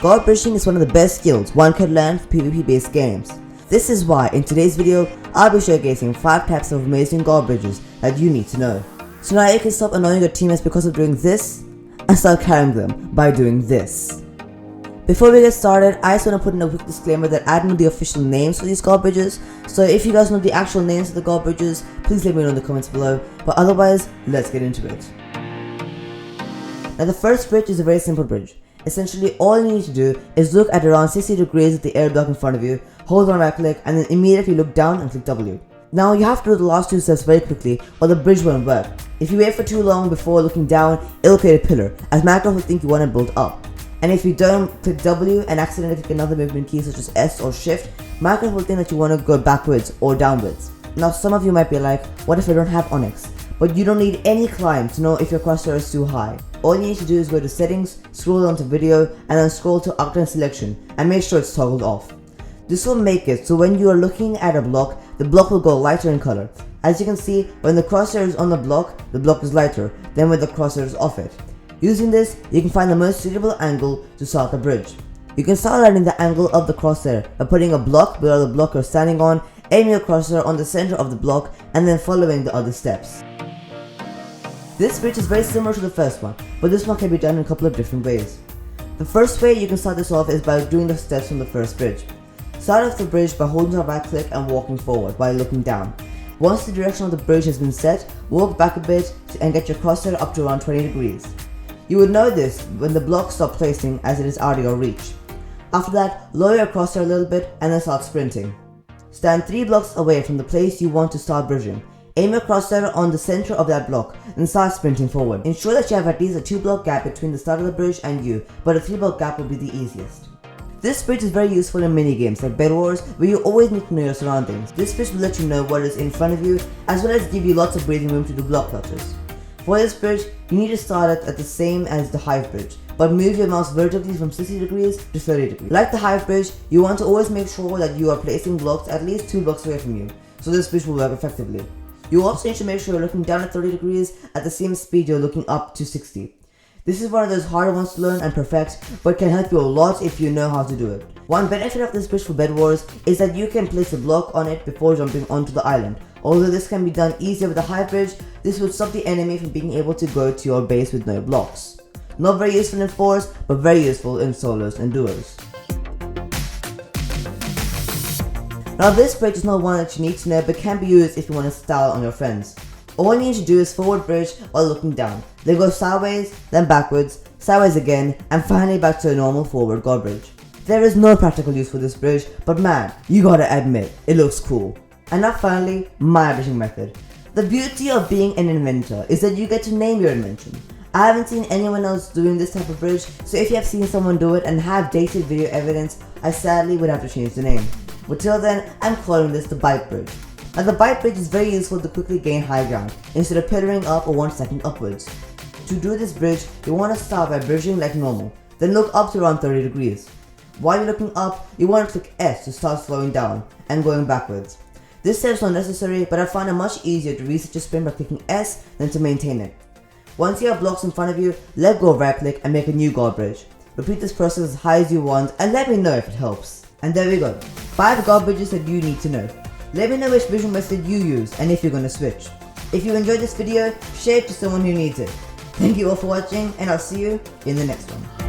Guard bridging is one of the best skills one can learn for PvP based games. This is why in today's video, I'll be showcasing 5 types of amazing guard bridges that you need to know. So now you can stop annoying your teammates because of doing this, and start carrying them by doing this. Before we get started, I just want to put in a quick disclaimer that I don't know the official names for these guard bridges, so if you guys know the actual names of the guard bridges, please let me know in the comments below, but otherwise, let's get into it. Now the first bridge is a very simple bridge. Essentially all you need to do is look at around 60 degrees at the air block in front of you, hold on right click, and then immediately look down and click W. Now you have to do the last 2 steps very quickly or the bridge won't work. If you wait for too long before looking down, it'll create a pillar, as Minecraft will think you want to build up. And if you don't click W and accidentally click another movement key such as S or Shift, Minecraft will think that you want to go backwards or downwards. Now some of you might be like, what if I don't have Onyx? But you don't need any climb to know if your crosshair is too high. All you need to do is go to settings, scroll down to video, and then scroll to Octane selection and make sure it's toggled off. This will make it so when you are looking at a block, the block will go lighter in color. As you can see, when the crosshair is on the block is lighter than when the crosshair is off it. Using this, you can find the most suitable angle to start the bridge. You can start learning the angle of the crosshair by putting a block below the block you're standing on, aiming your crosshair on the center of the block, and then following the other steps. This bridge is very similar to the first one, but this one can be done in a couple of different ways. The first way you can start this off is by doing the steps from the first bridge. Start off the bridge by holding the right click and walking forward while looking down. Once the direction of the bridge has been set, walk back a bit and get your crosshair up to around 20 degrees. You would know this when the blocks stop placing as it is out of your reach. After that, lower your crosshair a little bit and then start sprinting. Stand 3 blocks away from the place you want to start bridging. Aim your crosshair on the center of that block and start sprinting forward. Ensure that you have at least a 2-block gap between the start of the bridge and you, but a 3-block gap will be the easiest. This bridge is very useful in mini-games like Bed Wars, where you always need to know your surroundings. This bridge will let you know what is in front of you, as well as give you lots of breathing room to do block clutches. For this bridge, you need to start at the same as the Hive bridge, but move your mouse vertically from 60 degrees to 30 degrees. Like the Hive bridge, you want to always make sure that you are placing blocks at least 2 blocks away from you, so this bridge will work effectively. You also need to make sure you're looking down at 30 degrees at the same speed you're looking up to 60. This is one of those harder ones to learn and perfect, but can help you a lot if you know how to do it. One benefit of this bridge for Bed Wars is that you can place a block on it before jumping onto the island. Although this can be done easier with the Hive bridge, this would stop the enemy from being able to go to your base with no blocks. Not very useful in 4s, but very useful in solos and duos. Now this bridge is not one that you need to know, but can be used if you want to style on your friends. All you need to do is forward bridge while looking down, then go sideways, then backwards, sideways again, and finally back to a normal forward guard bridge. There is no practical use for this bridge, but man, you gotta admit, it looks cool. And now finally, my bridging method. The beauty of being an inventor is that you get to name your invention. I haven't seen anyone else doing this type of bridge, so if you have seen someone do it and have dated video evidence, I sadly would have to change the name. But till then, I'm calling this the Bite Bridge. Now the Bite Bridge is very useful to quickly gain high ground, instead of pillaring up or 1 second upwards. To do this bridge, you want to start by bridging like normal, then look up to around 30 degrees. While you're looking up, you want to click S to start slowing down and going backwards. This step is not necessary, but I find it much easier to reset your sprint by clicking S than to maintain it. Once you have blocks in front of you, let go of right click and make a new guard bridge. Repeat this process as high as you want and let me know if it helps. And there we go, 5 guard bridges that you need to know. Let me know which bridging method you use and if you're gonna switch. If you enjoyed this video, share it to someone who needs it. Thank you all for watching and I'll see you in the next one.